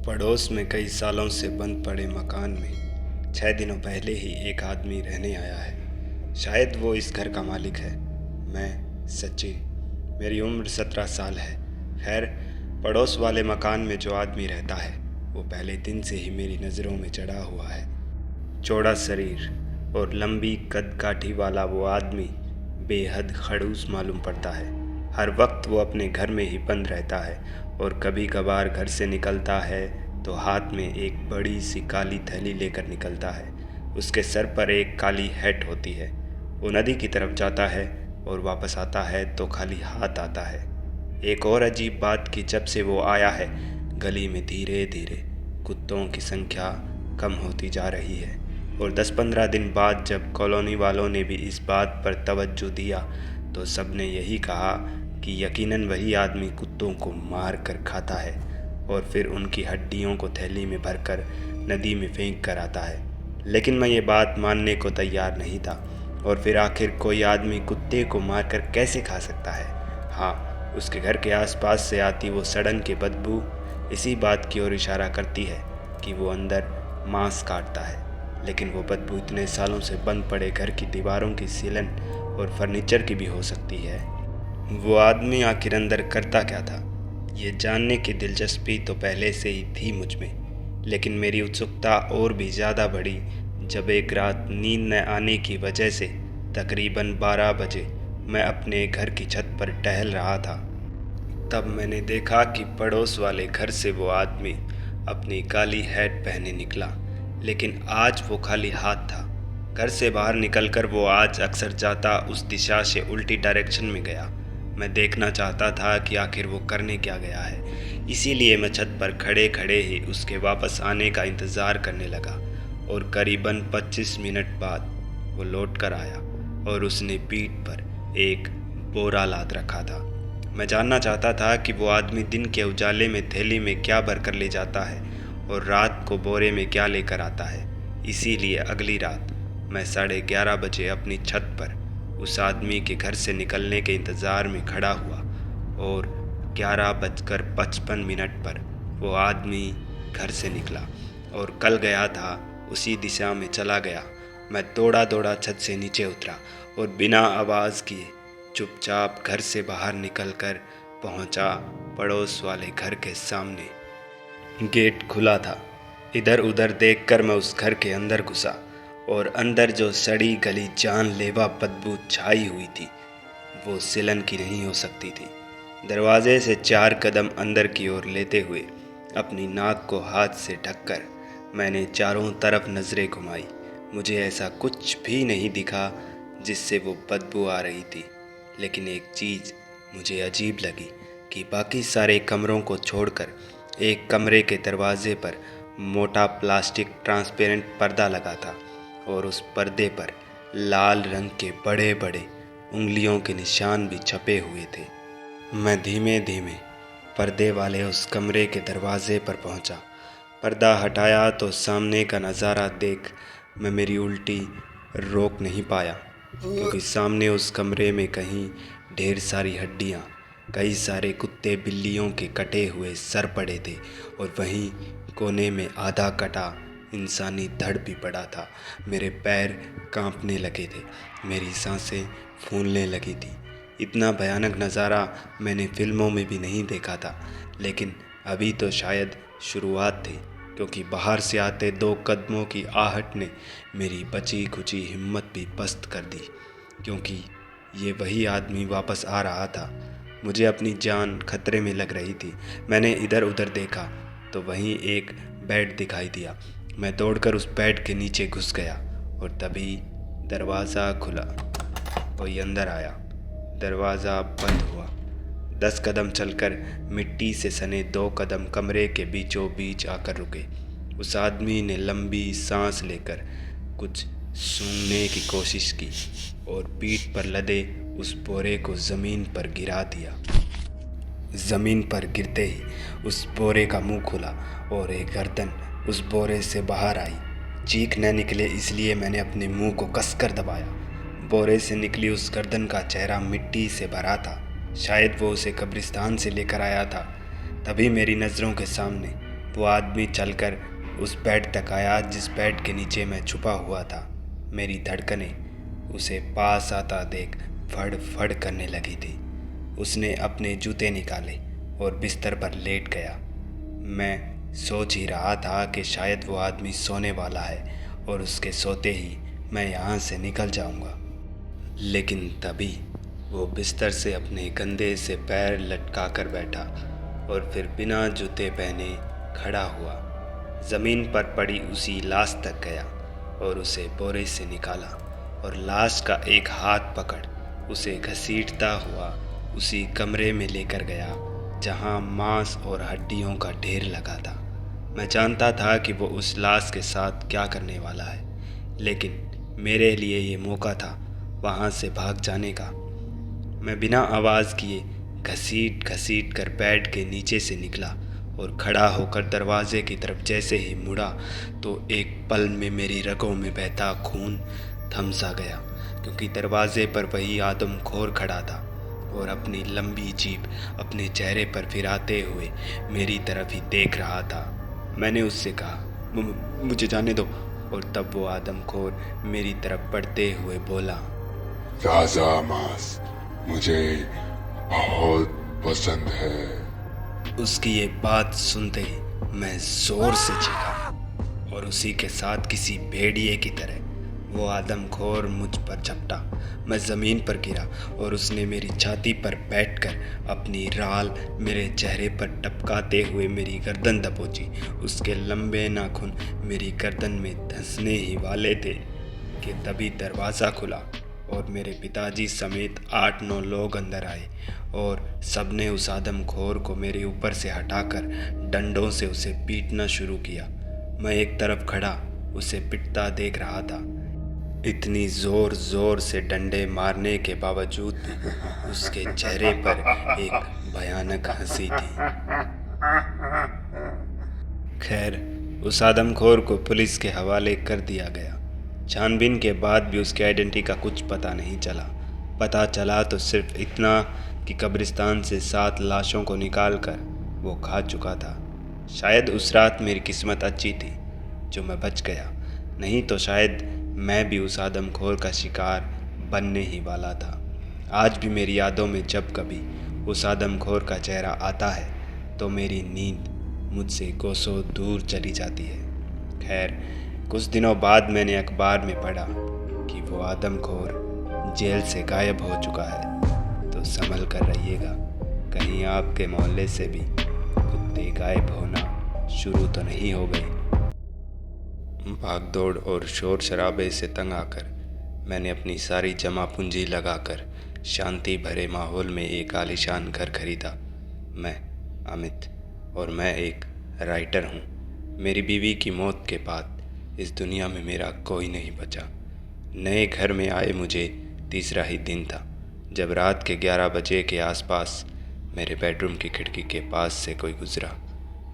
पड़ोस में कई सालों से बंद पड़े मकान में 6 दिनों पहले ही एक आदमी रहने आया है। शायद वो इस घर का मालिक है। मैं सचिन, मेरी उम्र 17 साल है। खैर, पड़ोस वाले मकान में जो आदमी रहता है वो पहले दिन से ही मेरी नज़रों में चढ़ा हुआ है। चौड़ा शरीर और लंबी कदकाठी वाला वो आदमी बेहद खड़ूस मालूम पड़ता है। हर वक्त वो अपने घर में ही बंद रहता है और कभी कभार घर से निकलता है तो हाथ में एक बड़ी सी काली थैली लेकर निकलता है। उसके सर पर एक काली हैट होती है। वो नदी की तरफ जाता है और वापस आता है तो खाली हाथ आता है। एक और अजीब बात कि जब से वो आया है गली में धीरे धीरे कुत्तों की संख्या कम होती जा रही है और 10-15 दिन बाद जब कॉलोनी वालों ने भी इस बात पर तवज्जो दिया तो सबने यही कहा कि यकीनन वही आदमी कुत्तों को मार कर खाता है और फिर उनकी हड्डियों को थैली में भरकर नदी में फेंक कर आता है। लेकिन मैं ये बात मानने को तैयार नहीं था। और फिर आखिर कोई आदमी कुत्ते को मारकर कैसे खा सकता है? हाँ, उसके घर के आसपास से आती वो सड़न की बदबू इसी बात की ओर इशारा करती है कि वो अंदर मांस काटता है। लेकिन वो बदबू इतने सालों से बंद पड़े घर की दीवारों की सीलन और फर्नीचर की भी हो सकती है। वो आदमी आखिर अंदर करता क्या था, ये जानने की दिलचस्पी तो पहले से ही थी मुझ में। लेकिन मेरी उत्सुकता और भी ज़्यादा बढ़ी जब एक रात नींद न आने की वजह से तकरीबन 12 बजे मैं अपने घर की छत पर टहल रहा था। तब मैंने देखा कि पड़ोस वाले घर से वो आदमी अपनी काली हैट पहने निकला, लेकिन आज वो खाली हाथ था। घर से बाहर निकलकर वो आज अक्सर जाता उस दिशा से उल्टी डायरेक्शन में गया। मैं देखना चाहता था कि आखिर वो करने क्या गया है, इसीलिए मैं छत पर खड़े खड़े ही उसके वापस आने का इंतज़ार करने लगा। और करीबन 25 मिनट बाद वो लौट कर आया और उसने पीठ पर एक बोरा लाद रखा था। मैं जानना चाहता था कि वो आदमी दिन के उजाले में थैली में क्या भर कर ले जाता है और रात को बोरे में क्या लेकर आता है। इसीलिए अगली रात मैं 11:30 बजे अपनी छत पर उस आदमी के घर से निकलने के इंतज़ार में खड़ा हुआ और 11:55 पर वो आदमी घर से निकला और कल गया था उसी दिशा में चला गया। मैं दौड़ा दौड़ा छत से नीचे उतरा और बिना आवाज़ किए चुपचाप घर से बाहर निकलकर पहुंचा पड़ोस वाले घर के सामने। गेट खुला था। इधर उधर देखकर मैं उस घर के अंदर घुसा और अंदर जो सड़ी गली जानलेवा बदबू छाई हुई थी वो सिलन की नहीं हो सकती थी। दरवाजे से 4 कदम अंदर की ओर लेते हुए अपनी नाक को हाथ से ढककर मैंने चारों तरफ नज़रें घुमाई। मुझे ऐसा कुछ भी नहीं दिखा जिससे वो बदबू आ रही थी। लेकिन एक चीज़ मुझे अजीब लगी कि बाकी सारे कमरों को छोड़कर एक कमरे के दरवाजे पर मोटा प्लास्टिक ट्रांसपेरेंट पर्दा लगा था और उस पर्दे पर लाल रंग के बड़े बड़े उंगलियों के निशान भी छपे हुए थे। मैं धीमे धीमे पर्दे वाले उस कमरे के दरवाजे पर पहुंचा। पर्दा हटाया तो सामने का नज़ारा देख मैं मेरी उल्टी रोक नहीं पाया, क्योंकि सामने उस कमरे में कहीं ढेर सारी हड्डियाँ, कई सारे कुत्ते बिल्लियों के कटे हुए सर पड़े थे और वहीं कोने में आधा कटा इंसानी धड़ भी पड़ा था। मेरे पैर कांपने लगे थे, मेरी सांसें फूलने लगी थी। इतना भयानक नज़ारा मैंने फिल्मों में भी नहीं देखा था। लेकिन अभी तो शायद शुरुआत थी, क्योंकि बाहर से आते 2 कदमों की आहट ने मेरी बची खुची हिम्मत भी पस्त कर दी, क्योंकि ये वही आदमी वापस आ रहा था। मुझे अपनी जान खतरे में लग रही थी। मैंने इधर उधर देखा तो वहीं एक बेड दिखाई दिया। मैं दौड़कर उस बेड के नीचे घुस गया और तभी दरवाज़ा खुला। कोई अंदर आया। दरवाज़ा बंद हुआ। 10 कदम चलकर मिट्टी से सने 2 कदम कमरे के बीचों बीच आकर रुके। उस आदमी ने लंबी सांस लेकर कुछ सूंघने की कोशिश की और पीठ पर लदे उस बोरे को ज़मीन पर गिरा दिया। ज़मीन पर गिरते ही उस बोरे का मुंह खुला और एक गर्दन उस बोरे से बाहर आई। चीख न निकले इसलिए मैंने अपने मुंह को कसकर दबाया। बोरे से निकली उस गर्दन का चेहरा मिट्टी से भरा था। शायद वो उसे कब्रिस्तान से लेकर आया था। तभी मेरी नज़रों के सामने वो आदमी चलकर उस बेड तक आया जिस बेड के नीचे मैं छुपा हुआ था। मेरी धड़कनें उसे पास आता देख फड़ फड़ करने लगी थी। उसने अपने जूते निकाले और बिस्तर पर लेट गया। मैं सोच ही रहा था कि शायद वो आदमी सोने वाला है और उसके सोते ही मैं यहाँ से निकल जाऊँगा। लेकिन तभी वो बिस्तर से अपने कंधे से पैर लटका कर बैठा और फिर बिना जूते पहने खड़ा हुआ। ज़मीन पर पड़ी उसी लाश तक गया और उसे बोरे से निकाला और लाश का एक हाथ पकड़ उसे घसीटता हुआ उसी कमरे में लेकर गया जहां मांस और हड्डियों का ढेर लगा था। मैं जानता था कि वो उस लाश के साथ क्या करने वाला है, लेकिन मेरे लिए ये मौका था वहाँ से भाग जाने का। मैं बिना आवाज़ किए घसीट घसीट कर बेड के नीचे से निकला और खड़ा होकर दरवाजे की तरफ जैसे ही मुड़ा तो एक पल में मेरी रगों में बहता खून थम सा गया, क्योंकि दरवाजे पर वही आदमखोर खड़ा था और अपनी लंबी जीभ अपने चेहरे पर फिराते हुए मेरी तरफ ही देख रहा था। मैंने उससे कहा, मुझे जाने दो, और तब वो आदमखोर मेरी तरफ बढ़ते हुए बोला, ताज़ा मांस मुझे बहुत पसंद है। उसकी ये बात सुनते ही मैं जोर से चीखा और उसी के साथ किसी भेड़िए की तरह वो आदमखोर मुझ पर झपटा। मैं ज़मीन पर गिरा और उसने मेरी छाती पर बैठकर अपनी राल मेरे चेहरे पर टपकाते हुए मेरी गर्दन दबोची। उसके लंबे नाखून मेरी गर्दन में धंसने ही वाले थे कि तभी दरवाज़ा खुला और मेरे पिताजी समेत 8-9 लोग अंदर आए और सबने उस आदमखोर को मेरे ऊपर से हटाकर डंडों से उसे पीटना शुरू किया। मैं एक तरफ खड़ा उसे पिटता देख रहा था। इतनी ज़ोर ज़ोर से डंडे मारने के बावजूद भी उसके चेहरे पर एक भयानक हंसी थी। खैर, उस आदमखोर को पुलिस के हवाले कर दिया गया। छानबीन के बाद भी उसकी आइडेंटिटी का कुछ पता नहीं चला। पता चला तो सिर्फ इतना कि कब्रिस्तान से 7 लाशों को निकाल कर वो खा चुका था। शायद उस रात मेरी किस्मत अच्छी थी जो मैं बच गया, नहीं तो शायद मैं भी उस आदमखोर का शिकार बनने ही वाला था। आज भी मेरी यादों में जब कभी उस आदमखोर का चेहरा आता है तो मेरी नींद मुझसे कोसों दूर चली जाती है। खैर, कुछ दिनों बाद मैंने अखबार में पढ़ा कि वो आदमखोर जेल से गायब हो चुका है। तो संभल कर रहिएगा, कहीं आपके मोहल्ले से भी कुत्ते गायब होना शुरू तो नहीं हो गए। भागदौड़ और शोर शराबे से तंग आकर मैंने अपनी सारी जमा पूंजी लगाकर शांति भरे माहौल में एक आलीशान घर खरीदा। मैं अमित और मैं एक राइटर हूँ। मेरी बीवी की मौत के बाद इस दुनिया में मेरा कोई नहीं बचा। नए घर में आए मुझे तीसरा ही दिन था जब रात के 11 बजे के आसपास मेरे बेडरूम की खिड़की के पास से कोई गुजरा।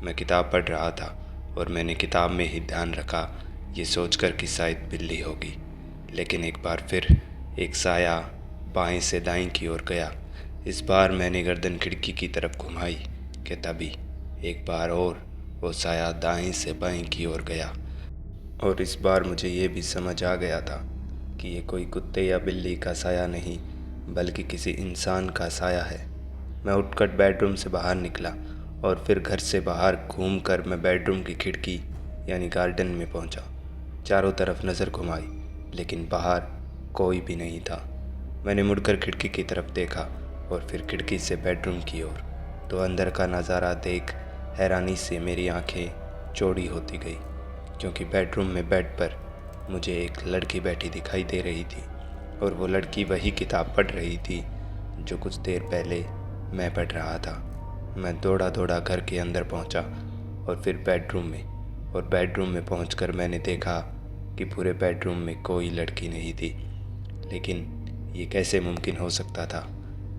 मैं किताब पढ़ रहा था और मैंने किताब में ही ध्यान रखा ये सोचकर कि शायद बिल्ली होगी, लेकिन एक बार फिर एक साया बाएं से दाएं की ओर गया। इस बार मैंने गर्दन खिड़की की तरफ घुमाई कि तभी एक बार और वो साया दाएं से बाएं की ओर गया और इस बार मुझे ये भी समझ आ गया था कि ये कोई कुत्ते या बिल्ली का साया नहीं बल्कि किसी इंसान का साया है। मैं उठकर बेडरूम से बाहर निकला और फिर घर से बाहर घूमकर मैं बेडरूम की खिड़की यानी गार्डन में पहुंचा। चारों तरफ नज़र घुमाई लेकिन बाहर कोई भी नहीं था। मैंने मुड़कर खिड़की की तरफ देखा और फिर खिड़की से बेडरूम की ओर, तो अंदर का नज़ारा देख हैरानी से मेरी आंखें चौड़ी होती गई, क्योंकि बेडरूम में बेड पर मुझे एक लड़की बैठी दिखाई दे रही थी और वो लड़की वही किताब पढ़ रही थी जो कुछ देर पहले मैं पढ़ रहा था। मैं दौड़ा दौड़ा घर के अंदर पहुंचा और फिर बेडरूम में पहुंचकर मैंने देखा कि पूरे बेडरूम में कोई लड़की नहीं थी। लेकिन ये कैसे मुमकिन हो सकता था,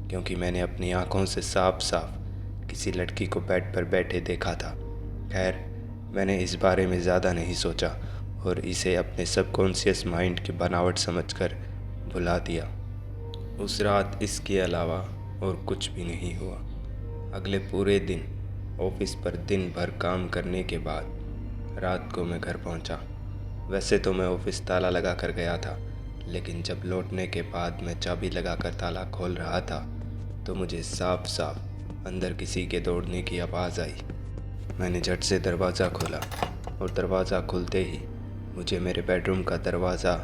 क्योंकि मैंने अपनी आंखों से साफ साफ किसी लड़की को बेड पर बैठे देखा था। खैर, मैंने इस बारे में ज़्यादा नहीं सोचा और इसे अपने सबकॉन्शियस माइंड की बनावट समझकर भुला दिया। उस रात इसके अलावा और कुछ भी नहीं हुआ। अगले पूरे दिन ऑफिस पर दिन भर काम करने के बाद रात को मैं घर पहुंचा। वैसे तो मैं ऑफिस ताला लगा कर गया था, लेकिन जब लौटने के बाद मैं चाबी लगाकर ताला खोल रहा था तो मुझे साफ साफ अंदर किसी के दौड़ने की आवाज़ आई। मैंने झट से दरवाज़ा खोला और दरवाज़ा खुलते ही मुझे मेरे बेडरूम का दरवाज़ा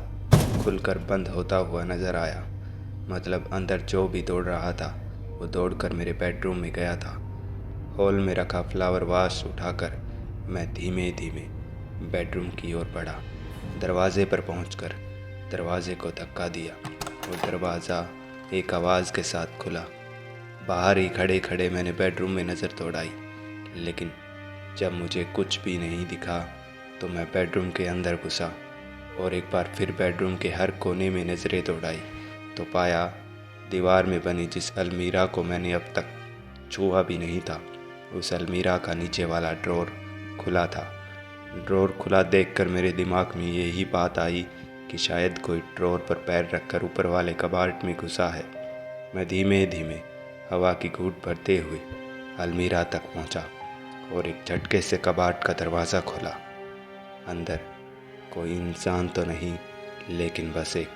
खुलकर बंद होता हुआ नज़र आया। मतलब अंदर जो भी दौड़ रहा था वो दौड़कर मेरे बेडरूम में गया था। हॉल में रखा फ्लावर वाश उठाकर मैं धीमे धीमे बेडरूम की ओर बढ़ा। दरवाजे पर पहुंचकर दरवाजे को धक्का दिया और दरवाज़ा एक आवाज़ के साथ खुला। बाहर ही खड़े खड़े मैंने बेडरूम में नज़र दौड़ाई, लेकिन जब मुझे कुछ भी नहीं दिखा तो मैं बेडरूम के अंदर घुसा और एक बार फिर बेडरूम के हर कोने में नज़रें दौड़ाई तो पाया दीवार में बनी जिस अलमीरा को मैंने अब तक छुआ भी नहीं था, उस अलमीरा का नीचे वाला ड्रॉर खुला था। ड्रॉर खुला देखकर मेरे दिमाग में यही बात आई कि शायद कोई ड्रॉर पर पैर रखकर ऊपर वाले कबाड़ में घुसा है। मैं धीमे धीमे हवा की घूंट भरते हुए अलमीरा तक पहुंचा और एक झटके से कबाड़ का दरवाज़ा खोला। अंदर कोई इंसान तो नहीं, लेकिन बस एक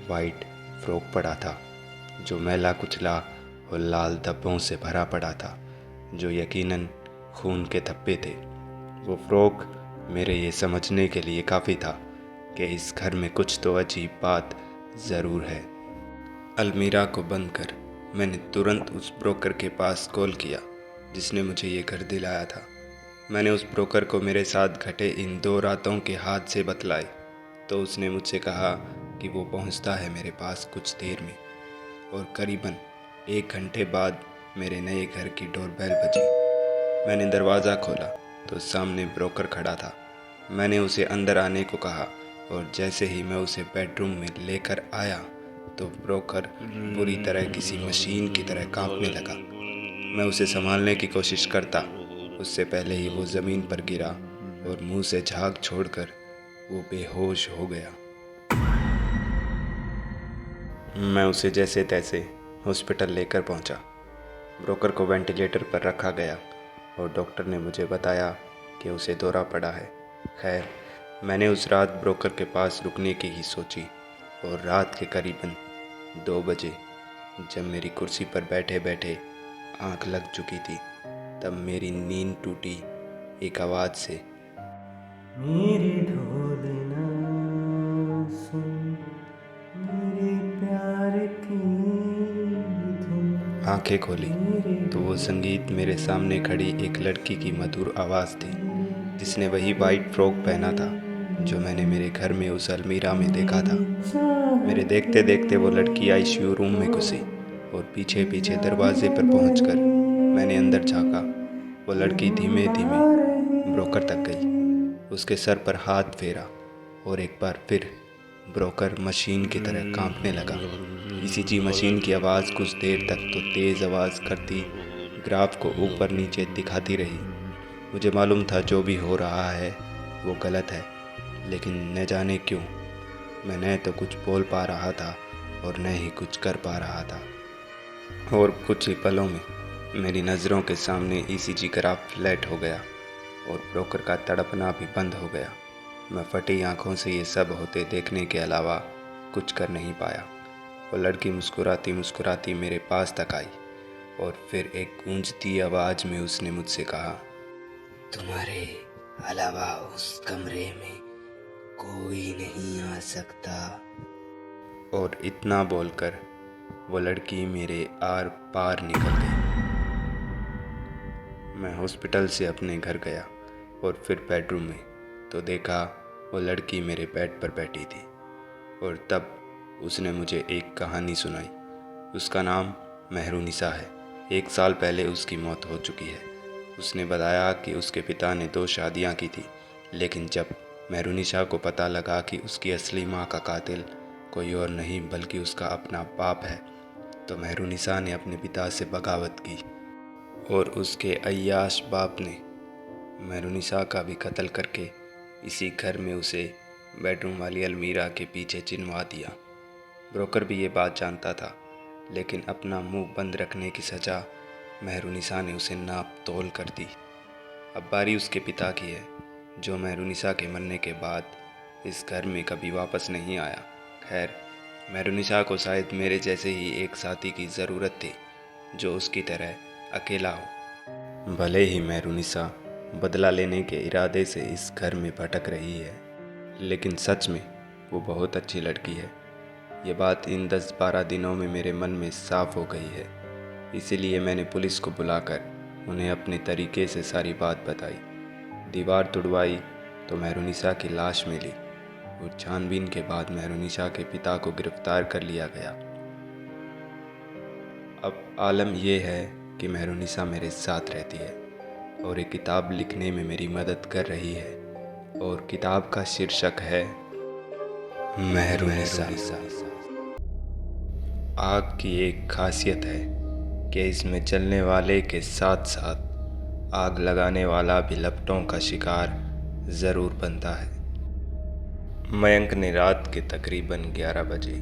वाइट फ्रॉक पड़ा था जो मैला कुचला और लाल धब्बों से भरा पड़ा था, जो यकीनन खून के धब्बे थे। वो फ्रॉक मेरे ये समझने के लिए काफ़ी था कि इस घर में कुछ तो अजीब बात ज़रूर है। अलमीरा को बंद कर मैंने तुरंत उस ब्रोकर के पास कॉल किया जिसने मुझे ये घर दिलाया था। मैंने उस ब्रोकर को मेरे साथ घटे इन 2 रातों के हादसे बतलाए तो उसने मुझसे कहा कि वो पहुंचता है मेरे पास कुछ देर में। और करीबन 1 घंटे बाद मेरे नए घर की डोरबेल बजी। मैंने दरवाज़ा खोला तो सामने ब्रोकर खड़ा था। मैंने उसे अंदर आने को कहा और जैसे ही मैं उसे बेडरूम में लेकर आया तो ब्रोकर बुरी तरह किसी मशीन की तरह कांपने लगा। मैं उसे संभालने की कोशिश करता, उससे पहले ही वो ज़मीन पर गिरा और मुंह से झाग छोड़कर वो बेहोश हो गया। मैं उसे जैसे तैसे हॉस्पिटल लेकर पहुंचा। ब्रोकर को वेंटिलेटर पर रखा गया और डॉक्टर ने मुझे बताया कि उसे दौरा पड़ा है। खैर, मैंने उस रात ब्रोकर के पास रुकने की ही सोची और रात के करीबन 2 बजे जब मेरी कुर्सी पर बैठे बैठे आंख लग चुकी थी तब मेरी नींद टूटी एक आवाज़ से, मेरे ढोल ना सुन, मेरे प्यार की धुन। आंखें खोली तो वो संगीत मेरे सामने खड़ी एक लड़की की मधुर आवाज़ थी जिसने वही वाइट फ्रॉक पहना था जो मैंने मेरे घर में उस अलमीरा में देखा था। मेरे देखते देखते वो लड़की आईसीयू रूम में घुसी और पीछे पीछे दरवाजे पर पहुंचकर मैंने अंदर झांका। वो लड़की धीमे धीमे ब्रोकर तक गई, उसके सर पर हाथ फेरा और एक बार फिर ब्रोकर मशीन की तरह कांपने लगा। ईसीजी मशीन की आवाज़ कुछ देर तक तो तेज़ आवाज़ करती ग्राफ को ऊपर नीचे दिखाती रही। मुझे मालूम था जो भी हो रहा है वो गलत है, लेकिन न जाने क्यों मैं न तो कुछ बोल पा रहा था और न ही कुछ कर पा रहा था। और कुछ ही पलों में मेरी नज़रों के सामने ईसीजी ग्राफ फ्लैट हो गया और ब्रोकर का तड़पना भी बंद हो गया। मैं फटी आंखों से ये सब होते देखने के अलावा कुछ कर नहीं पाया। वो लड़की मुस्कुराती मुस्कुराती मेरे पास तक आई और फिर एक गूंजती आवाज़ में उसने मुझसे कहा, तुम्हारे अलावा उस कमरे में कोई नहीं आ सकता। और इतना बोलकर वो लड़की मेरे आर पार निकल गई। मैं हॉस्पिटल से अपने घर गया और फिर बेडरूम में तो देखा वो लड़की मेरे बेड पर बैठी थी और तब उसने मुझे एक कहानी सुनाई। उसका नाम मेहरुनिसा है। 1 साल पहले उसकी मौत हो चुकी है। उसने बताया कि उसके पिता ने 2 शादियां की थी, लेकिन जब मेहरुनिसा को पता लगा कि उसकी असली मां का कातिल कोई और नहीं बल्कि उसका अपना बाप है, तो मेहरुनिसा ने अपने पिता से बगावत की और उसके अय्याश बाप ने मेहरुनिसा का भी कत्ल करके इसी घर में उसे बेडरूम वाली अलमीरा के पीछे चिनवा दिया। ब्रोकर भी ये बात जानता था, लेकिन अपना मुंह बंद रखने की सज़ा मेहरुनिसा ने उसे नाप तोल कर दी। अब बारी उसके पिता की है, जो मेहरुनिसा के मरने के बाद इस घर में कभी वापस नहीं आया। खैर, मेहरुनिसा को शायद मेरे जैसे ही एक साथी की ज़रूरत थी, जो उसकी तरह अकेला हो। भले ही मेहरुनिसा बदला लेने के इरादे से इस घर में भटक रही है, लेकिन सच में वो बहुत अच्छी लड़की है। ये बात इन 10-12 दिनों में मेरे मन में साफ हो गई है। इसीलिए मैंने पुलिस को बुलाकर उन्हें अपने तरीके से सारी बात बताई। दीवार तुड़वाई तो मेहरुनिसा की लाश मिली और छानबीन के बाद मेहरुनिसा के पिता को गिरफ्तार कर लिया गया। अब आलम यह है कि मेहरुनिसा मेरे साथ रहती है और एक किताब लिखने में मेरी मदद कर रही है, और किताब का शीर्षक है मेहरुनिसा। आग की एक खासियत है कि इसमें जलने वाले के साथ साथ आग लगाने वाला भी लपटों का शिकार ज़रूर बनता है। मयंक ने रात के तकरीबन 11 बजे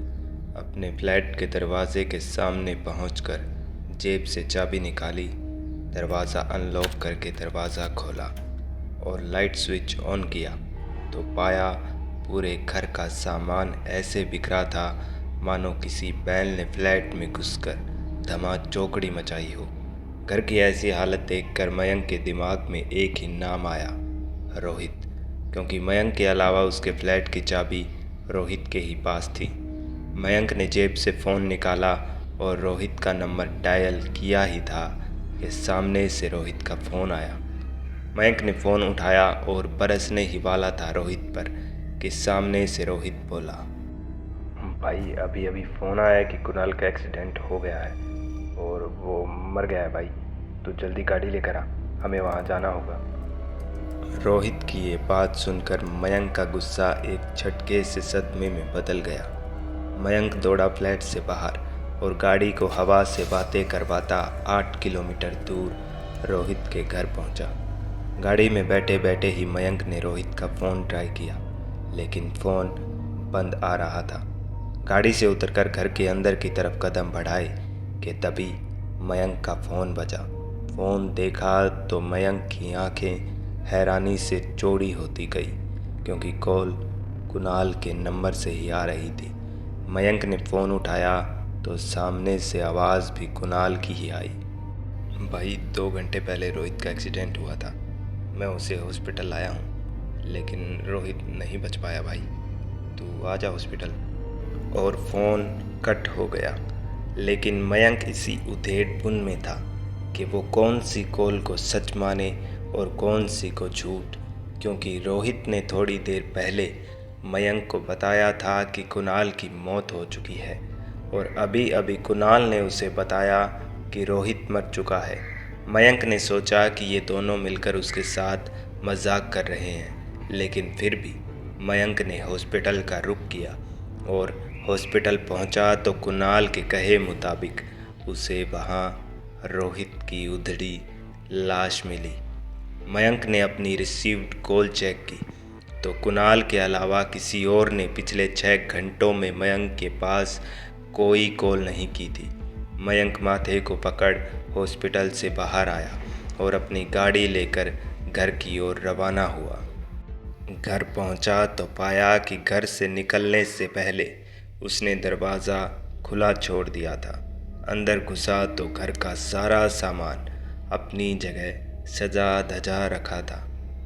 अपने फ्लैट के दरवाजे के सामने पहुंचकर जेब से चाबी निकाली, दरवाज़ा अनलॉक करके दरवाज़ा खोला और लाइट स्विच ऑन किया तो पाया पूरे घर का सामान ऐसे बिखरा था मानो किसी बैल ने फ्लैट में घुसकर धमाचौकड़ी मचाई हो। घर की ऐसी हालत देखकर मयंक के दिमाग में एक ही नाम आया, रोहित, क्योंकि मयंक के अलावा उसके फ्लैट की चाबी रोहित के ही पास थी। मयंक ने जेब से फ़ोन निकाला और रोहित का नंबर डायल किया ही था कि सामने से रोहित का फ़ोन आया। मयंक ने फ़ोन उठाया और बरसने ही वाला था रोहित पर कि सामने से रोहित बोला, भाई अभी अभी फ़ोन आया कि कुणाल का एक्सीडेंट हो गया है और वो मर गया है भाई, तू जल्दी गाड़ी लेकर आ, हमें वहाँ जाना होगा। रोहित की ये बात सुनकर मयंक का गुस्सा एक झटके से सदमे में बदल गया। मयंक दौड़ा फ्लैट से बाहर और गाड़ी को हवा से बातें करवाता 8 किलोमीटर दूर रोहित के घर पहुंचा। गाड़ी में बैठे बैठे ही मयंक ने रोहित का फ़ोन ट्राई किया, लेकिन फ़ोन बंद आ रहा था। गाड़ी से उतरकर घर के अंदर की तरफ कदम बढ़ाए कि तभी मयंक का फ़ोन बजा। फ़ोन देखा तो मयंक की आंखें हैरानी से चौड़ी होती गई, क्योंकि कॉल कुणाल के नंबर से ही आ रही थी। मयंक ने फ़ोन उठाया तो सामने से आवाज़ भी कुणाल की ही आई। भाई 2 घंटे पहले रोहित का एक्सीडेंट हुआ था, मैं उसे हॉस्पिटल लाया हूँ, लेकिन रोहित नहीं बच पाया भाई, तू आ जा हॉस्पिटल। और फ़ोन कट हो गया। लेकिन मयंक इसी उधेड़-बुन में था कि वो कौन सी कॉल को सच माने और कौन सी को झूठ, क्योंकि रोहित ने थोड़ी देर पहले मयंक को बताया था कि कुणाल की मौत हो चुकी है, और अभी अभी कुणाल ने उसे बताया कि रोहित मर चुका है। मयंक ने सोचा कि ये दोनों मिलकर उसके साथ मजाक कर रहे हैं, लेकिन फिर भी मयंक ने हॉस्पिटल का रुख किया और हॉस्पिटल पहुंचा तो कुणाल के कहे मुताबिक उसे वहां रोहित की उधड़ी लाश मिली। मयंक ने अपनी रिसीव्ड कॉल चेक की तो कुणाल के अलावा किसी और ने पिछले 6 घंटों में मयंक के पास कोई कॉल नहीं की थी। मयंक माथे को पकड़ हॉस्पिटल से बाहर आया और अपनी गाड़ी लेकर घर की ओर रवाना हुआ। घर पहुंचा तो पाया कि घर से निकलने से पहले उसने दरवाज़ा खुला छोड़ दिया था। अंदर घुसा तो घर का सारा सामान अपनी जगह सजा धजा रखा था,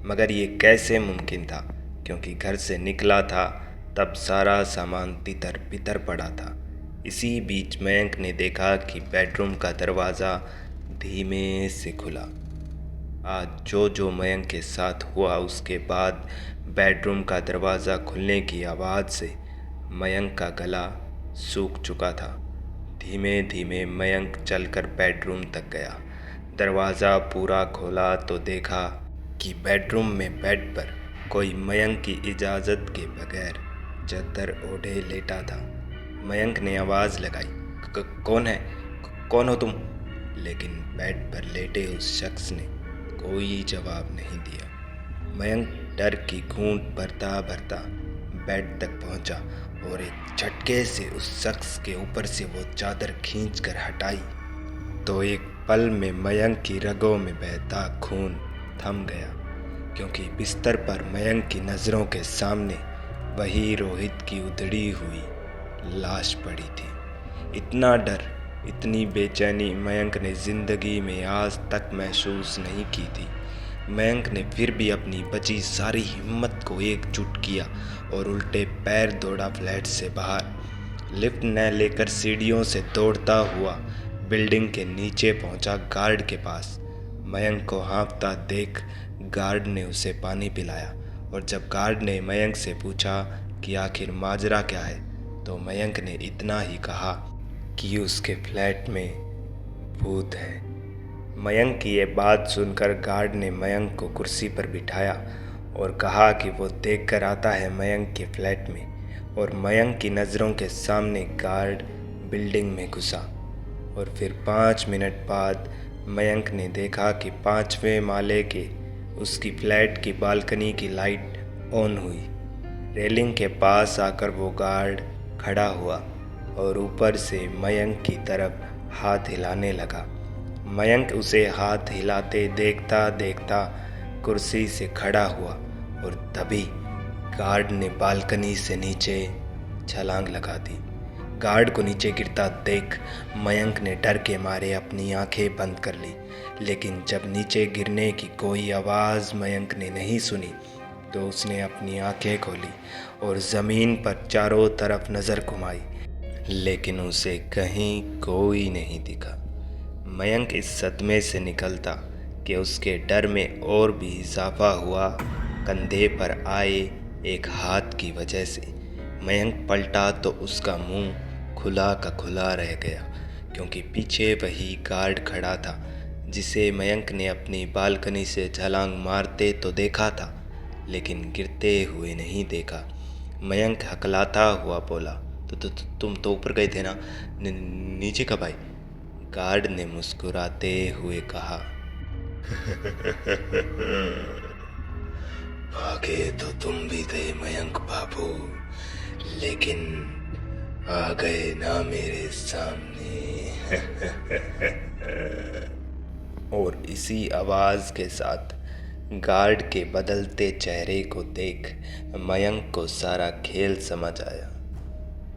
मगर ये कैसे मुमकिन था, क्योंकि घर से निकला था तब सारा सामान तितर बितर पड़ा था। इसी बीच मयंक ने देखा कि बेडरूम का दरवाज़ा धीमे से खुला। आज जो मयंक के साथ हुआ, उसके बाद बेडरूम का दरवाज़ा खुलने की आवाज़ से मयंक का गला सूख चुका था। धीमे धीमे मयंक चलकर बेडरूम तक गया। दरवाज़ा पूरा खोला तो देखा कि बेडरूम में बेड पर कोई मयंक की इजाज़त के बगैर चादर ओढ़े लेटा था। मयंक ने आवाज़ लगाई, कौन है, कौन हो तुम? लेकिन बेड पर लेटे उस शख्स ने कोई जवाब नहीं दिया। मयंक डर की घूंट भरता भरता बेड तक पहुंचा और एक झटके से उस शख्स के ऊपर से वो चादर खींचकर हटाई तो एक पल में मयंक की रगों में बहता खून थम गया, क्योंकि बिस्तर पर मयंक की नज़रों के सामने वही रोहित की उधड़ी हुई लाश पड़ी थी। इतना डर, इतनी बेचैनी मयंक ने ज़िंदगी में आज तक महसूस नहीं की थी। मयंक ने फिर भी अपनी बची सारी हिम्मत को एकजुट किया और उल्टे पैर दौड़ा फ्लैट से बाहर। लिफ्ट न लेकर सीढ़ियों से दौड़ता हुआ बिल्डिंग के नीचे पहुंचा गार्ड के पास। मयंक को हाँफता देख गार्ड ने उसे पानी पिलाया, और जब गार्ड ने मयंक से पूछा कि आखिर माजरा क्या है, तो मयंक ने इतना ही कहा कि उसके फ्लैट में भूत है। मयंक की ये बात सुनकर गार्ड ने मयंक को कुर्सी पर बिठाया और कहा कि वो देख कर आता है मयंक के फ्लैट में। और मयंक की नज़रों के सामने गार्ड बिल्डिंग में घुसा, और फिर 5 मिनट बाद मयंक ने देखा कि 5वें माले के उसकी फ्लैट की बालकनी की लाइट ऑन हुई। रेलिंग के पास आकर वो गार्ड खड़ा हुआ और ऊपर से मयंक की तरफ हाथ हिलाने लगा। मयंक उसे हाथ हिलाते देखता देखता कुर्सी से खड़ा हुआ, और तभी गार्ड ने बालकनी से नीचे छलांग लगा दी। गार्ड को नीचे गिरता देख मयंक ने डर के मारे अपनी आंखें बंद कर ली, लेकिन जब नीचे गिरने की कोई आवाज़ मयंक ने नहीं सुनी, तो उसने अपनी आंखें खोली और ज़मीन पर चारों तरफ नज़र घुमाई, लेकिन उसे कहीं कोई नहीं दिखा। मयंक इस सदमे से निकलता कि उसके डर में और भी इजाफा हुआ कंधे पर आए एक हाथ की वजह से। मयंक पलटा तो उसका मुंह खुला का खुला रह गया, क्योंकि पीछे वही गार्ड खड़ा था जिसे मयंक ने अपनी बालकनी से छलांग मारते तो देखा था, लेकिन गिरते हुए नहीं देखा। मयंक हकलाता हुआ बोला, तुम तो ऊपर गए थे ना, नीचे कब आए? गार्ड ने मुस्कुराते हुए कहा, भागे तो तुम भी थे मयंक बाबू, लेकिन आ गए ना मेरे सामने। और इसी आवाज़ के साथ गार्ड के बदलते चेहरे को देख मयंक को सारा खेल समझ आया।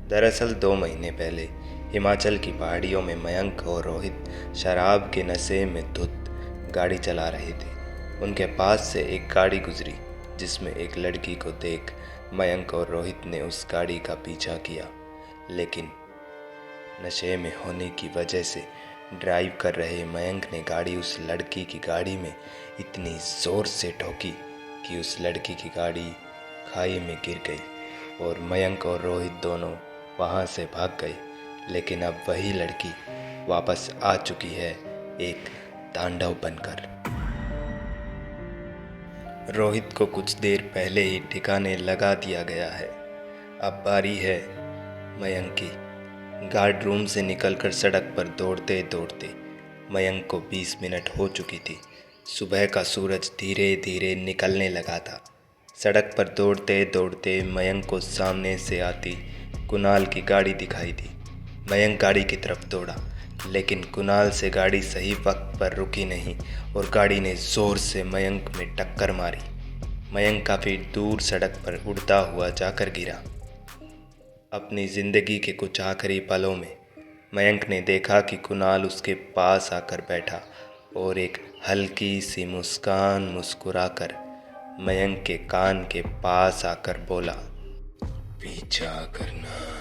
दरअसल 2 महीने पहले हिमाचल की पहाड़ियों में मयंक और रोहित शराब के नशे में धुत गाड़ी चला रहे थे। उनके पास से एक गाड़ी गुजरी जिसमें एक लड़की को देख मयंक और रोहित ने उस गाड़ी का पीछा किया, लेकिन नशे में होने की वजह से ड्राइव कर रहे मयंक ने गाड़ी उस लड़की की गाड़ी में इतनी ज़ोर से ठोकी कि उस लड़की की गाड़ी खाई में गिर गई और मयंक और रोहित दोनों वहाँ से भाग गए। लेकिन अब वही लड़की वापस आ चुकी है, एक तांडव बनकर। रोहित को कुछ देर पहले ही ठिकाने लगा दिया गया है। अब बारी है मयंक की। गार्ड रूम से निकलकर सड़क पर दौड़ते दौड़ते मयंक को 20 मिनट हो चुकी थी। सुबह का सूरज धीरे धीरे निकलने लगा था। सड़क पर दौड़ते दौड़ते मयंक को सामने से आती कुणाल की गाड़ी दिखाई दी। मयंक गाड़ी की तरफ दौड़ा, लेकिन कुणाल से गाड़ी सही वक्त पर रुकी नहीं और गाड़ी ने ज़ोर से मयंक में टक्कर मारी। मयंक काफ़ी दूर सड़क पर उड़ता हुआ जाकर गिरा। अपनी ज़िंदगी के कुछ आखिरी पलों में मयंक ने देखा कि कुणाल उसके पास आकर बैठा और एक हल्की सी मुस्कान मुस्कुराकर मयंक के कान के पास आकर बोला, पीछा करना।